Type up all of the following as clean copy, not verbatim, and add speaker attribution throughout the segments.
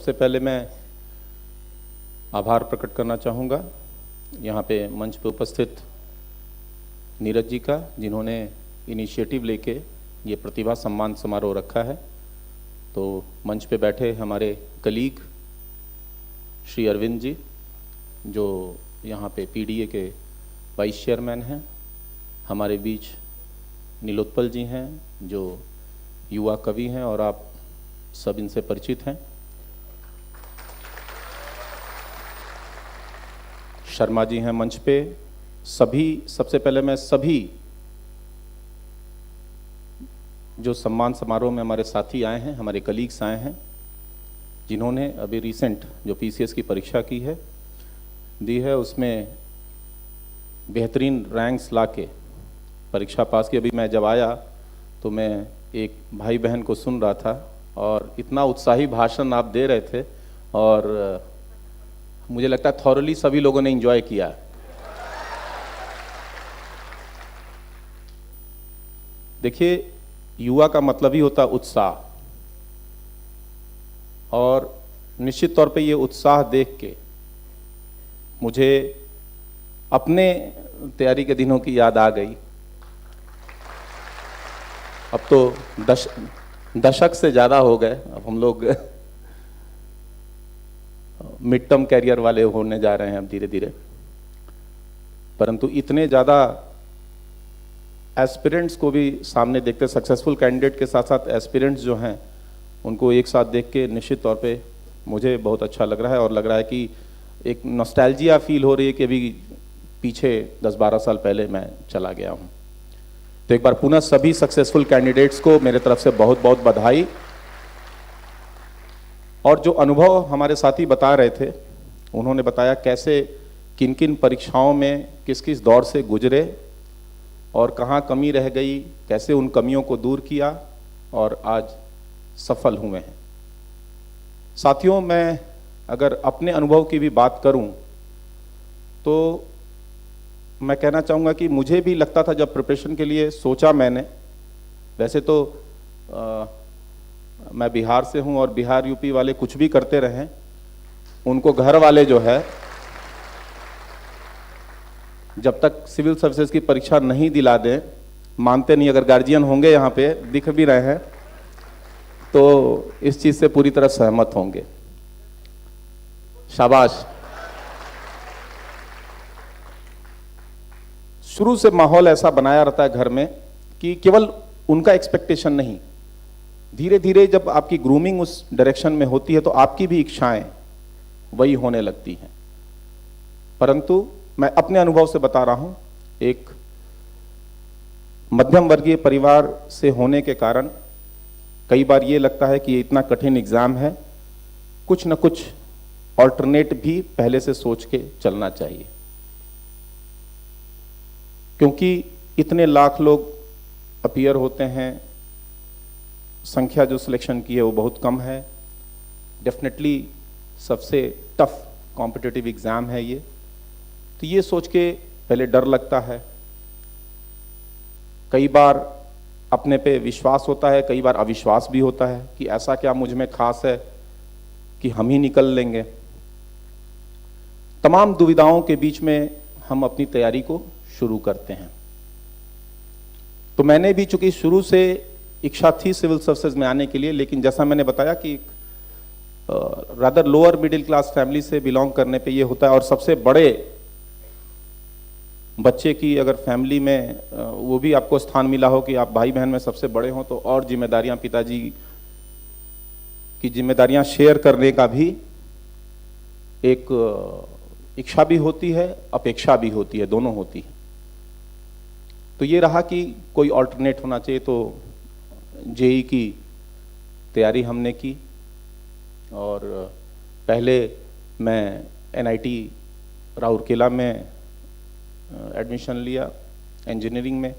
Speaker 1: सबसे पहले मैं आभार प्रकट करना चाहूँगा यहाँ पे मंच पे उपस्थित नीरज जी का, जिन्होंने इनिशिएटिव लेके ये प्रतिभा सम्मान समारोह रखा है। तो मंच पे बैठे हमारे कलीग श्री अरविंद जी, जो यहाँ पे पीडीए के वाइस चेयरमैन हैं। हमारे बीच नीलोत्पल जी हैं, जो युवा कवि हैं और आप सब इनसे परिचित हैं। शर्मा जी हैं मंच पे। सबसे पहले मैं सभी जो सम्मान समारोह में हमारे साथी आए हैं, हमारे कलीग्स आए हैं, जिन्होंने अभी रिसेंट जो पीसीएस की परीक्षा की है, दी है, उसमें बेहतरीन रैंक्स लाके परीक्षा पास की। अभी मैं जब आया तो मैं एक भाई बहन को सुन रहा था और इतना उत्साही भाषण आप दे रहे थे और मुझे लगता है थॉरली सभी लोगों ने एंजॉय किया। देखिए, युवा का मतलब ही होता उत्साह, और निश्चित तौर पे ये उत्साह देख के मुझे अपने तैयारी के दिनों की याद आ गई। अब तो दशक से ज़्यादा हो गए, अब हम लोग मिड टर्म कैरियर वाले होने जा रहे हैं अब धीरे धीरे। परंतु इतने ज़्यादा एस्पिरेंट्स को भी सामने देखते, सक्सेसफुल कैंडिडेट के साथ साथ एस्पिरेंट्स जो हैं उनको एक साथ देख के निश्चित तौर पे मुझे बहुत अच्छा लग रहा है, और लग रहा है कि एक नॉस्टैल्जिया फील हो रही है कि अभी पीछे 10-12 साल पहले मैं चला गया हूँ। तो एक बार पुनः सभी सक्सेसफुल कैंडिडेट्स को मेरे तरफ से बहुत बहुत बधाई। और जो अनुभव हमारे साथी बता रहे थे, उन्होंने बताया कैसे किन किन परीक्षाओं में किस किस दौर से गुजरे और कहाँ कमी रह गई, कैसे उन कमियों को दूर किया और आज सफल हुए हैं। साथियों, मैं अगर अपने अनुभव की भी बात करूं तो मैं कहना चाहूँगा कि मुझे भी लगता था, जब प्रिपरेशन के लिए सोचा मैंने, वैसे तो मैं बिहार से हूं और बिहार यूपी वाले कुछ भी करते रहें, उनको घर वाले जो है जब तक सिविल सर्विसेज की परीक्षा नहीं दिला दें मानते नहीं। अगर गार्जियन होंगे यहाँ पे, दिख भी रहे हैं, तो इस चीज से पूरी तरह सहमत होंगे। शाबाश। शुरू से माहौल ऐसा बनाया रहता है घर में कि केवल उनका एक्सपेक्टेशन नहीं, धीरे धीरे जब आपकी ग्रूमिंग उस डायरेक्शन में होती है तो आपकी भी इच्छाएं वही होने लगती हैं। परंतु मैं अपने अनुभव से बता रहा हूं, एक मध्यम वर्गीय परिवार से होने के कारण कई बार ये लगता है कि ये इतना कठिन एग्जाम है, कुछ न कुछ ऑल्टरनेट भी पहले से सोच के चलना चाहिए, क्योंकि इतने लाख लोग अपीयर होते हैं, संख्या जो सिलेक्शन की है वो बहुत कम है। डेफिनेटली सबसे टफ कॉम्पिटिटिव एग्जाम है ये। तो ये सोच के पहले डर लगता है, कई बार अपने पे विश्वास होता है, कई बार अविश्वास भी होता है कि ऐसा क्या मुझ में खास है कि हम ही निकल लेंगे। तमाम दुविधाओं के बीच में हम अपनी तैयारी को शुरू करते हैं। तो मैंने भी, चूंकि शुरू से इच्छा थी सिविल सर्विसेज में आने के लिए, लेकिन जैसा मैंने बताया कि rather lower middle class family से बिलोंग करने पे ये होता है, और सबसे बड़े बच्चे की अगर फैमिली में वो भी आपको स्थान मिला हो कि आप भाई बहन में सबसे बड़े हों, तो और जिम्मेदारियां, पिताजी की जिम्मेदारियां शेयर करने का भी एक इच्छा भी होती है, अपेक्षा भी होती है, दोनों होती है। तो ये रहा कि कोई ऑल्टरनेट होना चाहिए, तो जेई की तैयारी हमने की, और पहले मैं एनआईटी राउरकेला में एडमिशन लिया इंजीनियरिंग में,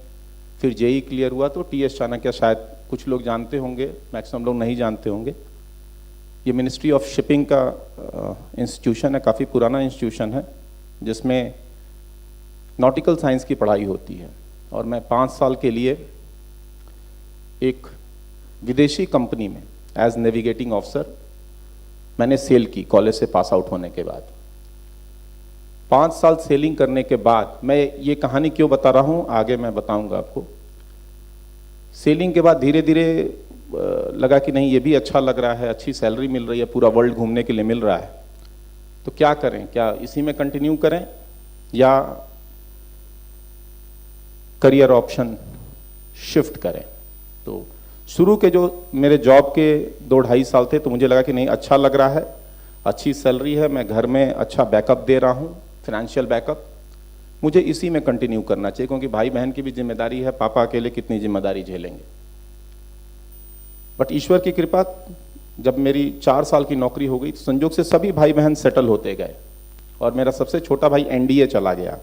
Speaker 1: फिर जेई क्लियर हुआ तो टीएस चाणक्य, शायद कुछ लोग जानते होंगे, मैक्सिमम लोग नहीं जानते होंगे। ये मिनिस्ट्री ऑफ शिपिंग का इंस्टीट्यूशन है, काफ़ी पुराना इंस्टीट्यूशन है, जिसमें नॉटिकल साइंस की पढ़ाई होती है। और मैं 5 साल के लिए एक विदेशी कंपनी में एज नेविगेटिंग ऑफिसर मैंने सेल की कॉलेज से पास आउट होने के बाद। 5 साल सेलिंग करने के बाद, मैं ये कहानी क्यों बता रहा हूं आगे मैं बताऊंगा आपको। सेलिंग के बाद धीरे धीरे लगा कि नहीं ये भी अच्छा लग रहा है, अच्छी सैलरी मिल रही है, पूरा वर्ल्ड घूमने के लिए मिल रहा है, तो क्या करें, क्या इसी में कंटिन्यू करें या करियर ऑप्शन शिफ्ट करें। तो शुरू के जो मेरे जॉब के 2-2.5 साल थे तो मुझे लगा कि नहीं अच्छा लग रहा है, अच्छी सैलरी है, मैं घर में अच्छा बैकअप दे रहा हूँ, फाइनेंशियल बैकअप, मुझे इसी में कंटिन्यू करना चाहिए, क्योंकि भाई बहन की भी जिम्मेदारी है, पापा अकेले कितनी जिम्मेदारी झेलेंगे। बट ईश्वर की कृपा, जब मेरी 4 साल की नौकरी हो गई तो संयोग से सभी भाई बहन सेटल होते गए और मेरा सबसे छोटा भाई एनडीए चला गया।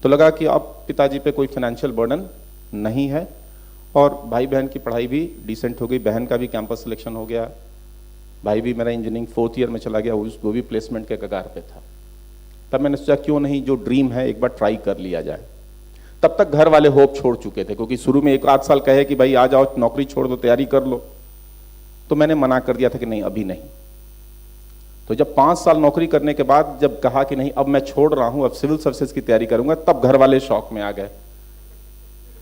Speaker 1: तो लगा कि अब पिताजी पे कोई फाइनेंशियल बर्डन नहीं है और भाई बहन की पढ़ाई भी डिसेंट हो गई, बहन का भी कैंपस सिलेक्शन हो गया, भाई भी मेरा इंजीनियरिंग 4th ईयर में चला गया, वो भी प्लेसमेंट के कगार पे था। तब मैंने सोचा क्यों नहीं जो ड्रीम है एक बार ट्राई कर लिया जाए। तब तक घर वाले होप छोड़ चुके थे, क्योंकि शुरू में 1-8 साल कहे कि भाई आ जाओ नौकरी छोड़ दो, तैयारी कर लो, तो मैंने मना कर दिया था कि नहीं अभी नहीं। तो जब 5 साल नौकरी करने के बाद जब कहा कि नहीं अब मैं छोड़ रहा हूं, अब सिविल सर्विसेज की तैयारी करूंगा, तब घर वाले शौक में आ गए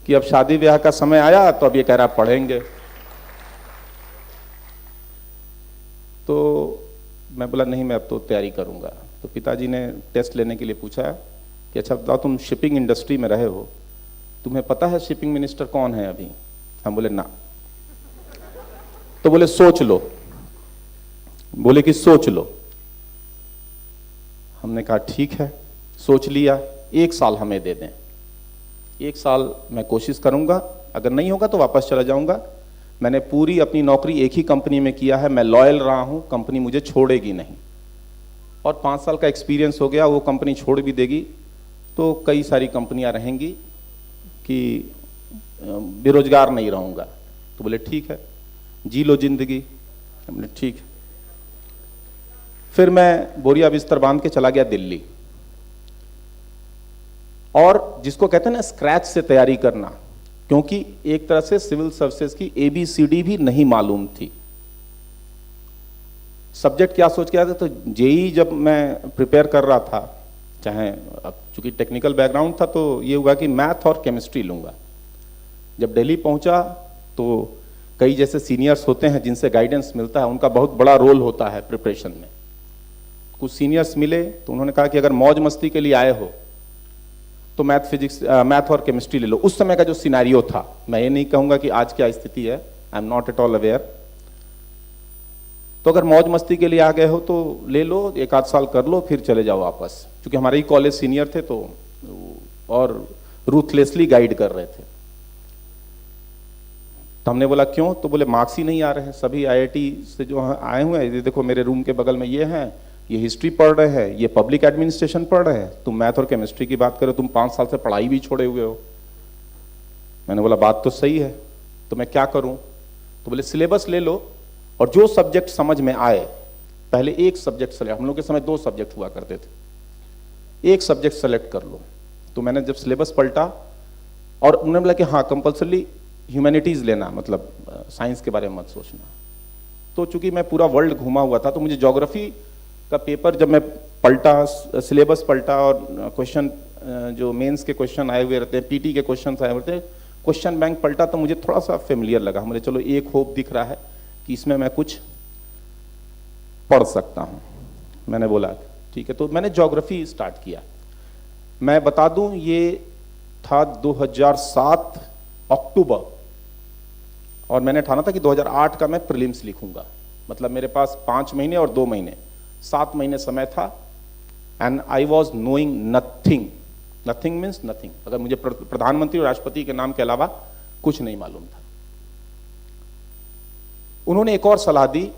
Speaker 1: कि अब शादी ब्याह का समय आया तो अब ये कह रहा पढ़ेंगे। तो मैं बोला नहीं मैं अब तो तैयारी करूंगा। तो पिताजी ने टेस्ट लेने के लिए पूछा कि अच्छा बताओ तुम शिपिंग इंडस्ट्री में रहे हो, तुम्हें पता है शिपिंग मिनिस्टर कौन है अभी? हम बोले ना। तो बोले सोच लो, बोले कि सोच लो। हमने कहा ठीक है, सोच लिया, 1 साल हमें दे दें, 1 साल मैं कोशिश करूंगा, अगर नहीं होगा तो वापस चला जाऊंगा। मैंने पूरी अपनी नौकरी एक ही कंपनी में किया है, मैं लॉयल रहा हूं, कंपनी मुझे छोड़ेगी नहीं और 5 साल का एक्सपीरियंस हो गया, वो कंपनी छोड़ भी देगी तो कई सारी कंपनियां रहेंगी कि बेरोजगार नहीं रहूंगा। तो बोले ठीक है, जी लो जिंदगी। हमने ठीक है। फिर मैं बोरिया बिस्तर बांध के चला गया दिल्ली, और जिसको कहते हैं ना स्क्रैच से तैयारी करना, क्योंकि एक तरह से सिविल सर्विसेज की ABCD भी नहीं मालूम थी। सब्जेक्ट क्या सोच के आया था, तो जेई जब मैं प्रिपेयर कर रहा था, चाहे अब चूंकि टेक्निकल बैकग्राउंड था तो ये हुआ कि मैथ और केमिस्ट्री लूंगा। जब दिल्ली पहुंचा तो कई जैसे सीनियर्स होते हैं जिनसे गाइडेंस मिलता है, उनका बहुत बड़ा रोल होता है प्रिपरेशन में। कुछ सीनियर्स मिले तो उन्होंने कहा कि अगर मौज मस्ती के लिए आए हो तो मैथ और केमिस्ट्री ले लो। उस समय का जो सिनेरियो था, मैं ये नहीं कहूंगा कि आज क्या स्थिति है, I am not at all aware. तो अगर मौज मस्ती के लिए आ गए हो तो ले लो, 1-8 साल कर लो, फिर चले जाओ वापस। क्योंकि हमारे ही कॉलेज सीनियर थे तो और रूथलेसली गाइड कर रहे थे। तो हमने बोला क्यों? तो बोले मार्क्स ही नहीं आ रहे हैं, सभी IIT से जो आए हुए हैं, ये देखो मेरे रूम के बगल में ये हैं, ये हिस्ट्री पढ़ रहे हैं, ये पब्लिक एडमिनिस्ट्रेशन पढ़ रहे हैं, तुम मैथ और केमिस्ट्री की बात करो, तुम 5 साल से पढ़ाई भी छोड़े हुए हो। मैंने बोला बात तो सही है, तो मैं क्या करूं? तो बोले सिलेबस ले लो और जो सब्जेक्ट समझ में आए, पहले एक सब्जेक्ट सेलेक्ट, हम लोग के समय 2 सब्जेक्ट हुआ करते थे, एक सब्जेक्ट सेलेक्ट कर लो। तो मैंने जब सिलेबस पलटा और उन्होंने बोला कि हाँ कंपल्सरी ह्यूमैनिटीज लेना, मतलब साइंस के बारे में मत सोचना। तो चूंकि मैं पूरा वर्ल्ड घूमा हुआ था तो मुझे ज्योग्राफी का पेपर जब मैं पलटा, सिलेबस पलटा और क्वेश्चन जो मेंस के क्वेश्चन आए हुए रहते हैं, पीटी के क्वेश्चन आए हुए थे, क्वेश्चन बैंक पलटा तो मुझे थोड़ा सा फेमिलियर लगा। मुझे चलो एक होप दिख रहा है कि इसमें मैं कुछ पढ़ सकता हूं। मैंने बोला ठीक है, तो मैंने ज्योग्राफी स्टार्ट किया। मैं बता दूं ये था 2007 अक्टूबर, और मैंने ठाना था कि 2008 का मैं प्रीलिम्स लिखूंगा। मतलब मेरे पास 5 महीने और 2 महीने, 7 महीने समय था। And I was knowing nothing. Nothing means nothing. अगर मुझे प्रधानमंत्री और राष्ट्रपति के नाम के अलावा कुछ नहीं मालूम था। उन्होंने एक और सलाह दी,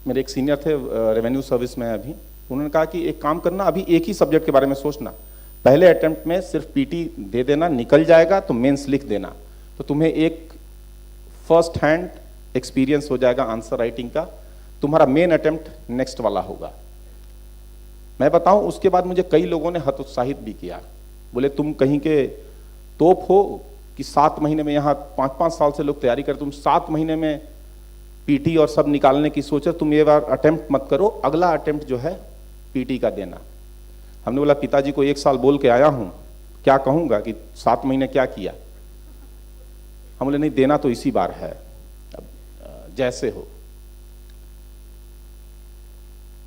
Speaker 1: मेरे एक सीनियर थे, रेवेन्यू सर्विस में अभी, उन्होंने कहा कि एक काम करना, अभी एक ही सब्जेक्ट के बारे में सोचना, पहले अटेम्प्ट में सिर्फ पीटी दे देना, निकल जाएगा तो मेंस लिख देना, तो तुम्हें एक फर्स्ट हैंड एक्सपीरियंस हो जाएगा आंसर राइटिंग का, तुम्हारा मेन अटेम्प्ट नेक्स्ट वाला होगा। मैं बताऊं उसके बाद मुझे कई लोगों ने हतोत्साहित भी किया, बोले तुम कहीं के तोप हो कि 7 महीने में, यहाँ 5-5 साल से लोग तैयारी करते, तुम 7 महीने में पीटी और सब निकालने की सोच है, तुम ये बार अटेम्प्ट मत करो, अगला अटेम्प्ट जो है पीटी का देना। हमने बोला पिताजी को 1 साल बोल के आया हूं, क्या कहूंगा कि 7 महीने क्या किया। हम बोले नहीं, देना तो इसी बार है, अब जैसे हो।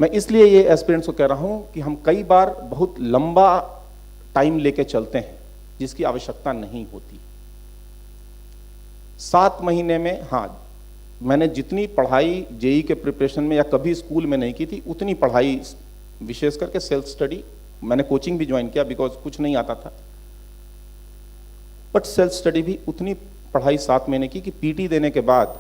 Speaker 1: मैं इसलिए ये एस्पिरेंट्स को कह रहा हूं कि हम कई बार बहुत लंबा टाइम लेके चलते हैं जिसकी आवश्यकता नहीं होती। 7 महीने में, हाँ, मैंने जितनी पढ़ाई जेई के प्रिपरेशन में या कभी स्कूल में नहीं की थी, उतनी पढ़ाई विशेष करके सेल्फ स्टडी, मैंने कोचिंग भी ज्वाइन किया बिकॉज कुछ नहीं आता था, बट सेल्फ स्टडी भी उतनी पढ़ाई 7 महीने की कि पीटी देने के बाद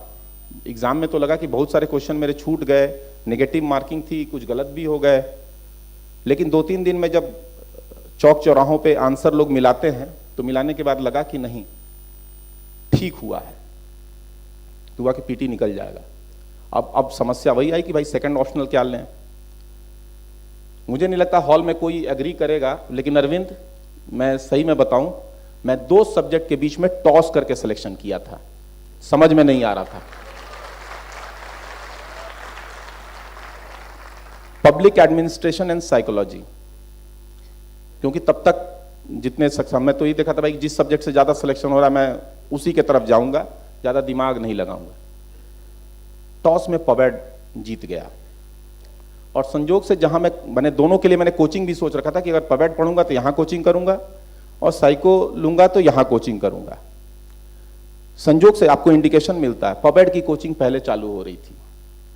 Speaker 1: एग्जाम में तो लगा कि बहुत सारे क्वेश्चन मेरे छूट गए, नेगेटिव मार्किंग थी, कुछ गलत भी हो गए, लेकिन 2-3 दिन में जब चौक चौराहों पे आंसर लोग मिलाते हैं तो मिलाने के बाद लगा कि नहीं, ठीक हुआ है, तो हुआ कि पीटी निकल जाएगा। अब समस्या वही आई कि भाई सेकंड ऑप्शनल क्या लें। मुझे नहीं लगता हॉल में कोई एग्री करेगा, लेकिन अरविंद, मैं सही में बताऊं, मैं 2 सब्जेक्ट के बीच में टॉस करके सिलेक्शन किया था, समझ में नहीं आ रहा था। पब्लिक एडमिनिस्ट्रेशन एंड साइकोलॉजी, क्योंकि तब तक जितने मैं तो ये देखा था भाई जिस सब्जेक्ट से ज्यादा सिलेक्शन हो रहा है मैं उसी के तरफ जाऊंगा, ज्यादा दिमाग नहीं लगाऊंगा। टॉस में पवेड जीत गया, और संजोग से जहां मैंने दोनों के लिए मैंने कोचिंग भी सोच रखा था कि अगर पवेड पढ़ूंगा तो यहां कोचिंग करूंगा और साइको लूंगा तो यहां कोचिंग करूंगा। संजोग से आपको इंडिकेशन मिलता है, पवेड की कोचिंग पहले चालू हो रही थी,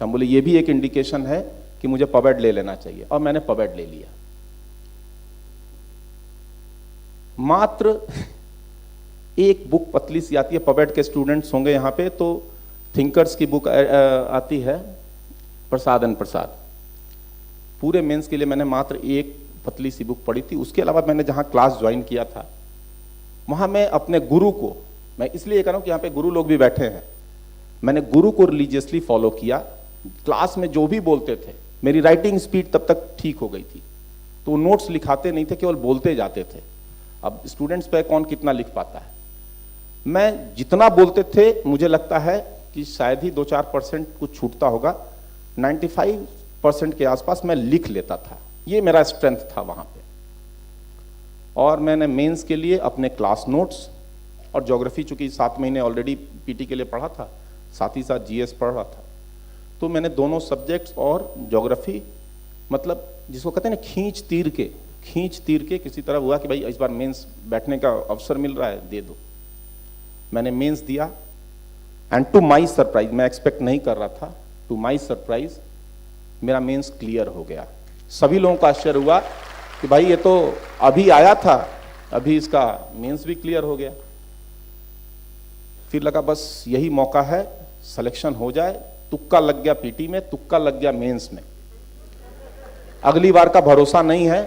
Speaker 1: तो हम बोले ये भी एक इंडिकेशन है कि मुझे पवेड ले लेना चाहिए, और मैंने पवेड ले लिया। मात्र एक बुक पतली सी आती है, पवेड के स्टूडेंट्स होंगे यहाँ पे, तो थिंकर्स की बुक आती है, प्रसाद एंड प्रसाद। पूरे मेंस के लिए मैंने मात्र एक पतली सी बुक पढ़ी थी। उसके अलावा मैंने जहाँ क्लास ज्वाइन किया था वहाँ मैं अपने गुरु को, मैं इसलिए कह रहा हूँ कि यहाँ पे गुरु लोग भी बैठे हैं, मैंने गुरु को रिलीजियसली फॉलो किया। क्लास में जो भी बोलते थे, मेरी राइटिंग स्पीड तब तक ठीक हो गई थी, तो नोट्स लिखाते नहीं थे, केवल बोलते जाते थे। अब स्टूडेंट्स पे कौन कितना लिख पाता है, मैं जितना बोलते थे मुझे लगता है कि शायद ही 2-4% कुछ छूटता होगा, 95% के आसपास मैं लिख लेता था। ये मेरा स्ट्रेंथ था वहां पे। और मैंने मेंस के लिए अपने क्लास नोट्स और ज्योग्राफी, चूंकि 7 महीने ऑलरेडी पीटी के लिए पढ़ा था, साथ ही साथ जीएस पढ़ रहा था, तो मैंने दोनों सब्जेक्ट्स और ज्योग्राफी, मतलब जिसको कहते हैं ना खींच तीर के किसी तरह हुआ कि भाई इस बार मेंस बैठने का अवसर मिल रहा है, दे दो। मैंने मेंस दिया, एंड टू माई सरप्राइज, मैं एक्सपेक्ट नहीं कर रहा था, टू माई सरप्राइज मेरा मेंस क्लियर हो गया। सभी लोगों का आश्चर्य हुआ कि भाई ये तो अभी आया था, अभी इसका मेंस भी क्लियर हो गया। फिर लगा बस यही मौका है, सिलेक्शन हो जाए। तुक्का लग गया पीटी में, तुक्का लग गया मेंस में, अगली बार का भरोसा नहीं है।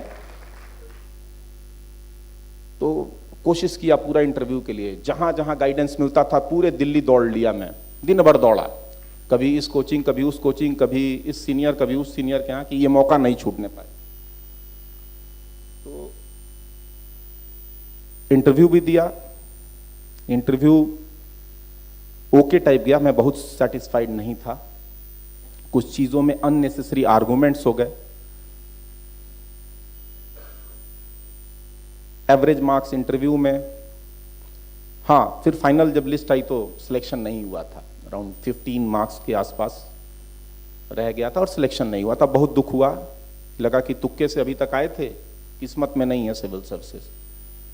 Speaker 1: तो कोशिश किया पूरा इंटरव्यू के लिए, जहां जहां गाइडेंस मिलता था पूरे दिल्ली दौड़ लिया, मैं दिन भर दौड़ा, कभी इस कोचिंग कभी उस कोचिंग, कभी इस सीनियर कभी उस सीनियर के यहाँ, कि ये मौका नहीं छूटने पाए। तो इंटरव्यू भी दिया, इंटरव्यू ओके टाइप गया, मैं बहुत सेटिस्फाइड नहीं था, कुछ चीजों में अननेसेसरी आर्गुमेंट्स हो गए। एवरेज मार्क्स इंटरव्यू में, हाँ, फिर फाइनल जब लिस्ट आई तो सिलेक्शन नहीं हुआ था, अराउंड 15 मार्क्स के आसपास रह गया था और सिलेक्शन नहीं हुआ था। बहुत दुख हुआ, लगा कि तुक्के से अभी तक आए थे, किस्मत में नहीं है सिविल सर्विसेज,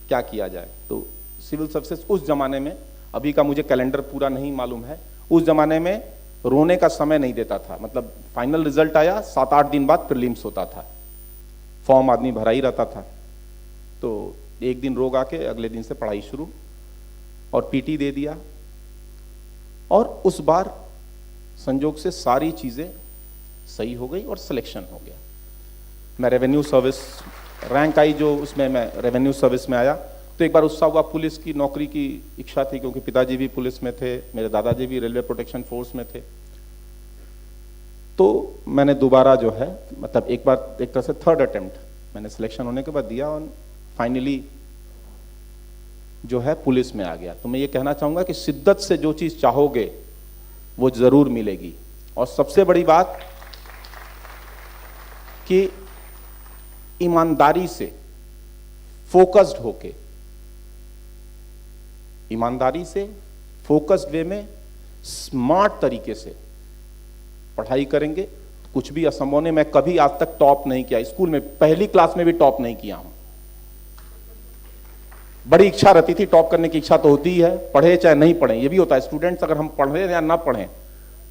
Speaker 1: क्या किया जाए। तो सिविल सर्विसेज उस जमाने में, अभी का मुझे कैलेंडर पूरा नहीं मालूम है, उस जमाने में रोने का समय नहीं देता था। मतलब फाइनल रिजल्ट आया, 7-8 दिन बाद प्रीलिम्स होता था, फॉर्म आदमी भरा ही रहता था। तो एक दिन रोग आके अगले दिन से पढ़ाई शुरू, और पीटी दे दिया। और उस बार संजोग से सारी चीजें सही हो गई और सिलेक्शन हो गया। मैं रेवेन्यू सर्विस रैंक आई, जो उसमें मैं रेवेन्यू सर्विस में आया, तो एक बार उत्साह हुआ। पुलिस की नौकरी की इच्छा थी, क्योंकि पिताजी भी पुलिस में थे, मेरे दादाजी भी रेलवे प्रोटेक्शन फोर्स में थे। तो मैंने दोबारा जो है, मतलब एक बार एक तरह से थर्ड अटेम्प्ट मैंने सिलेक्शन होने के बाद दिया, और फाइनली जो है पुलिस में आ गया। तो मैं ये कहना चाहूंगा कि शिद्दत से जो चीज चाहोगे वो जरूर मिलेगी। और सबसे बड़ी बात कि ईमानदारी से, फोकस्ड होके, ईमानदारी से फोकस्ड वे में, स्मार्ट तरीके से पढ़ाई करेंगे, कुछ भी असंभव नहीं। मैं कभी आज तक टॉप नहीं किया, स्कूल में पहली क्लास में भी टॉप नहीं किया हूं। बड़ी इच्छा रहती थी, टॉप करने की इच्छा तो होती ही है, पढ़े चाहे नहीं पढ़े, ये भी होता है। स्टूडेंट्स अगर हम पढ़े या ना पढ़ें,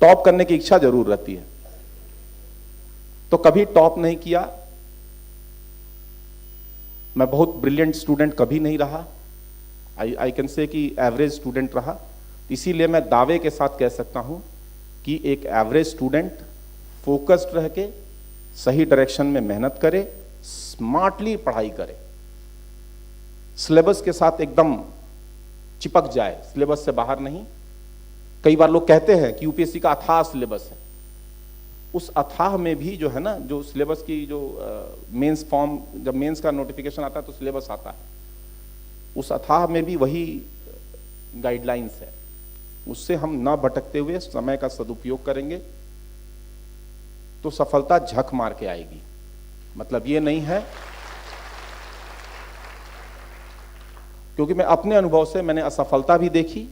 Speaker 1: टॉप करने की इच्छा जरूर रहती है। तो कभी टॉप नहीं किया, मैं बहुत ब्रिलियंट स्टूडेंट कभी नहीं रहा, आई कैन से कि एवरेज स्टूडेंट रहा। इसीलिए मैं दावे के साथ कह सकता हूं कि एक एवरेज स्टूडेंट फोकस्ड रह के सही डायरेक्शन में मेहनत करे, स्मार्टली पढ़ाई करे, सिलेबस के साथ एकदम चिपक जाए, सिलेबस से बाहर नहीं। कई बार लोग कहते हैं कि यूपीएससी का अथाह सिलेबस है, उस अथाह में भी जो है ना, जो सिलेबस की जो मेंस फॉर्म, जब मेंस का नोटिफिकेशन आता है तो सिलेबस आता है, उस अथाह में भी वही गाइडलाइंस है। उससे हम ना भटकते हुए समय का सदुपयोग करेंगे तो सफलता झक मार के आएगी। मतलब ये नहीं है, क्योंकि मैं अपने अनुभव से मैंने असफलता भी देखी,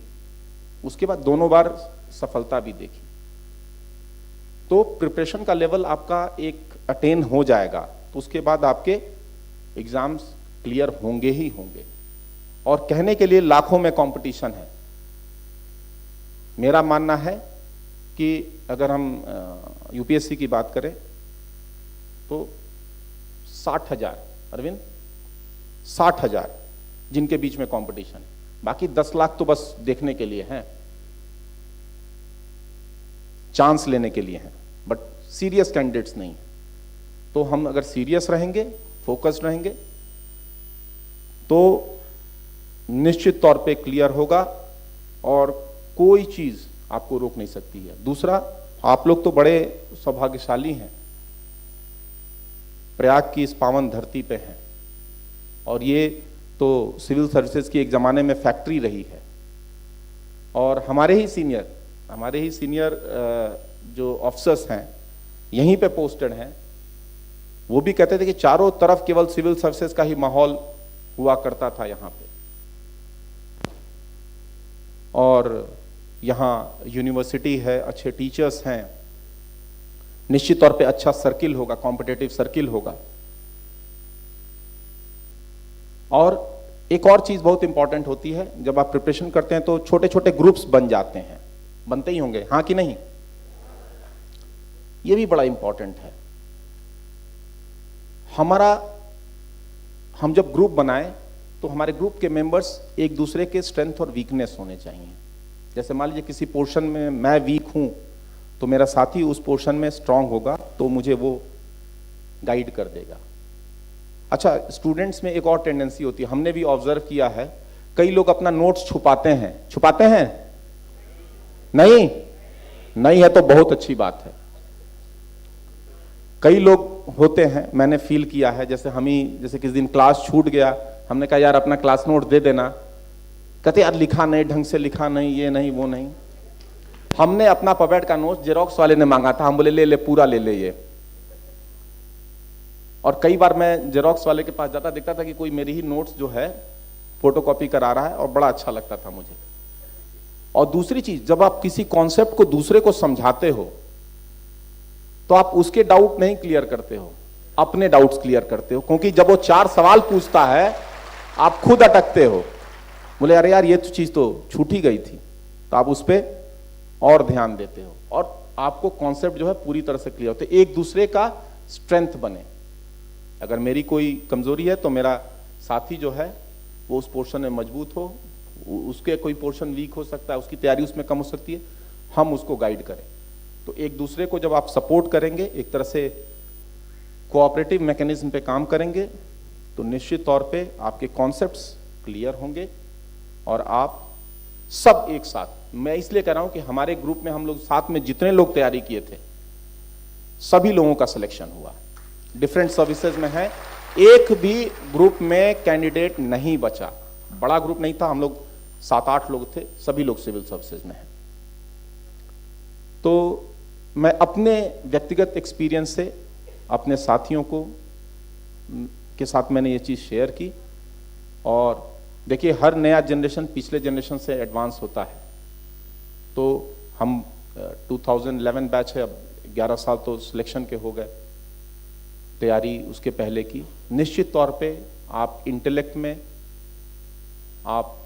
Speaker 1: उसके बाद दोनों बार सफलता भी देखी। तो प्रिपरेशन का लेवल आपका एक अटेन हो जाएगा तो उसके बाद आपके एग्जाम्स क्लियर होंगे ही होंगे। और कहने के लिए लाखों में कंपटीशन है। मेरा मानना है कि अगर हम यूपीएससी की बात करें तो 60,000, अरविंद 60,000 जिनके बीच में कंपटीशन है, बाकी 10 लाख तो बस देखने के लिए हैं, चांस लेने के लिए हैं, बट सीरियस कैंडिडेट्स नहीं है। तो हम अगर सीरियस रहेंगे, फोकस्ड रहेंगे, तो निश्चित तौर पे क्लियर होगा और कोई चीज आपको रोक नहीं सकती है। दूसरा, आप लोग तो बड़े सौभाग्यशाली हैं, प्रयाग की इस पावन धरती पे हैं, और ये तो सिविल सर्विसेज की एक जमाने में फैक्ट्री रही है। और हमारे ही सीनियर जो ऑफिसर्स हैं, यहीं पे पोस्टेड हैं, वो भी कहते थे कि चारों तरफ केवल सिविल सर्विसेज का ही माहौल हुआ करता था यहाँ पे। और यहाँ यूनिवर्सिटी है, अच्छे टीचर्स हैं, निश्चित तौर पे अच्छा सर्किल होगा, कॉम्पिटिटिव सर्किल होगा। और एक और चीज बहुत इंपॉर्टेंट होती है, जब आप प्रिपरेशन करते हैं तो छोटे छोटे ग्रुप्स बन जाते हैं, बनते ही होंगे, हाँ कि नहीं? ये भी बड़ा इंपॉर्टेंट है। हम जब ग्रुप बनाएं तो हमारे ग्रुप के मेंबर्स एक दूसरे के स्ट्रेंथ और वीकनेस होने चाहिए। जैसे मान लीजिए किसी पोर्शन में मैं वीक हूं तो मेरा साथी उस पोर्शन में स्ट्रांग होगा, तो मुझे वो गाइड कर देगा। अच्छा, स्टूडेंट्स में एक और टेंडेंसी होती है, हमने भी ऑब्जर्व किया है, कई लोग अपना नोट्स छुपाते हैं। नहीं है तो बहुत अच्छी बात है। कई लोग होते हैं, मैंने फील किया है, जैसे किस दिन क्लास छूट गया, हमने कहा यार अपना क्लास नोट दे देना, कहते यार लिखा नहीं, ढंग से लिखा नहीं, ये नहीं वो नहीं। हमने अपना पपेट का नोट जेरोक्स वाले ने मांगा था, हम बोले ले पूरा ले ये। और कई बार मैं जेरोक्स वाले के पास जाता, देखता था कि कोई मेरी ही नोट्स जो है फोटोकॉपी करा रहा है, और बड़ा अच्छा लगता था मुझे। और दूसरी चीज, जब आप किसी कॉन्सेप्ट को दूसरे को समझाते हो तो आप उसके डाउट नहीं क्लियर करते हो, अपने डाउट्स क्लियर करते हो, क्योंकि जब वो 4 सवाल पूछता है आप खुद अटकते हो, बोले अरे यार ये तो चीज तो छूट ही गई थी, तो आप उस पर और ध्यान देते हो और आपको कॉन्सेप्ट जो है पूरी तरह से क्लियर होते, एक दूसरे का स्ट्रेंथ बने। अगर मेरी कोई कमजोरी है तो मेरा साथी जो है वो उस पोर्शन में मजबूत हो, उसके कोई पोर्शन वीक हो सकता है, उसकी तैयारी उसमें कम हो सकती है, हम उसको गाइड करें। तो एक दूसरे को जब आप सपोर्ट करेंगे, एक तरह से कोऑपरेटिव मैकेनिज्म पे काम करेंगे, तो निश्चित तौर पे आपके कॉन्सेप्ट्स क्लियर होंगे और आप सब एक साथ, मैं इसलिए कह रहा हूं कि हमारे ग्रुप में हम लोग साथ में जितने लोग तैयारी किए थे सभी लोगों का सिलेक्शन हुआ, डिफरेंट सर्विसेज में है, एक भी ग्रुप में कैंडिडेट नहीं बचा। बड़ा ग्रुप नहीं था, हम लोग 7-8 लोग थे, सभी लोग सिविल सर्विसेज में हैं। तो मैं अपने व्यक्तिगत एक्सपीरियंस से अपने साथियों को के साथ मैंने ये चीज़ शेयर की। और देखिए, हर नया जनरेशन पिछले जनरेशन से एडवांस होता है। तो हम 2011 बैच है, अब 11 साल तो सिलेक्शन के हो गए, तैयारी उसके पहले की। निश्चित तौर पे आप इंटेलेक्ट में, आप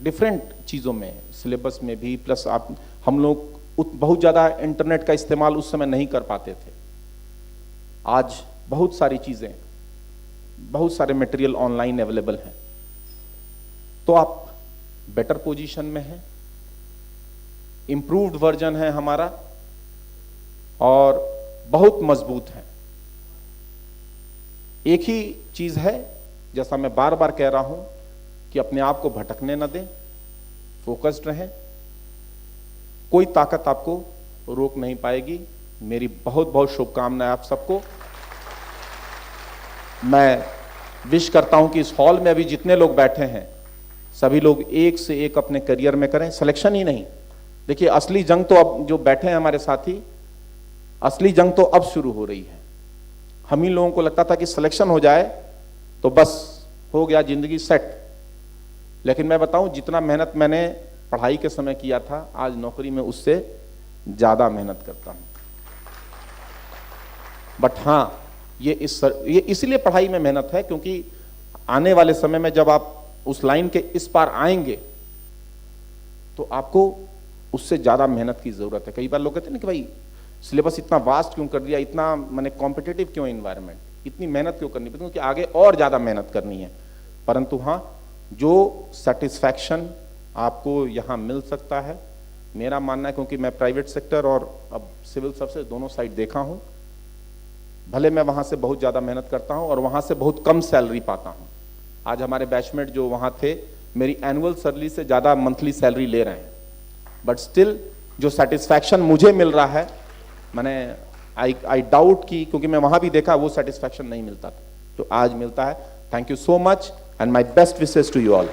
Speaker 1: डिफरेंट चीज़ों में, सिलेबस में भी, प्लस आप, हम लोग बहुत ज़्यादा इंटरनेट का इस्तेमाल उस समय नहीं कर पाते थे। आज बहुत सारी चीज़ें, बहुत सारे मटेरियल ऑनलाइन अवेलेबल हैं, तो आप बेटर पोजीशन में हैं। इम्प्रूव्ड वर्जन है हमारा और बहुत मजबूत है। एक ही चीज़ है, जैसा मैं बार बार कह रहा हूं, कि अपने आप को भटकने न दें, फोकस्ड रहें। कोई ताकत आपको रोक नहीं पाएगी। मेरी बहुत बहुत शुभकामनाएं आप सबको। मैं विश करता हूं कि इस हॉल में अभी जितने लोग बैठे हैं, सभी लोग एक से एक अपने करियर में करें, सिलेक्शन ही नहीं। देखिए, असली जंग तो अब, जो बैठे हैं हमारे साथी, असली जंग तो अब शुरू हो रही है। हम ही लोगों को लगता था कि सिलेक्शन हो जाए तो बस हो गया, जिंदगी सेट। लेकिन मैं बताऊं, जितना मेहनत मैंने पढ़ाई के समय किया था, आज नौकरी में उससे ज्यादा मेहनत करता हूं। बट हां, ये इसलिए पढ़ाई में मेहनत है क्योंकि आने वाले समय में जब आप उस लाइन के इस पार आएंगे तो आपको उससे ज्यादा मेहनत की जरूरत है। कई बार लोग कहते हैं ना कि भाई सिलेबस इतना वास्ट क्यों कर दिया, इतना माने कॉम्पिटिटिव क्यों एनवायरनमेंट, इतनी मेहनत क्यों करनी पड़ती, क्योंकि आगे और ज्यादा मेहनत करनी है। परंतु हाँ, जो सेटिस्फैक्शन आपको यहाँ मिल सकता है, मेरा मानना है, क्योंकि मैं प्राइवेट सेक्टर और अब सिविल सर्विस दोनों साइड देखा हूँ, भले मैं वहाँ से बहुत ज़्यादा मेहनत करता हूँ और वहाँ से बहुत कम सैलरी पाता हूँ। आज हमारे बैचमेट जो वहाँ थे, मेरी एनुअल सैलरी से ज़्यादा मंथली सैलरी ले रहे हैं, बट स्टिल जो सेटिस्फैक्शन मुझे मिल रहा है, मैंने आई डाउट कि, क्योंकि मैं वहाँ भी देखा, वो सेटिस्फैक्शन नहीं मिलता था, तो आज मिलता है। Thank you so much and my best wishes to you all.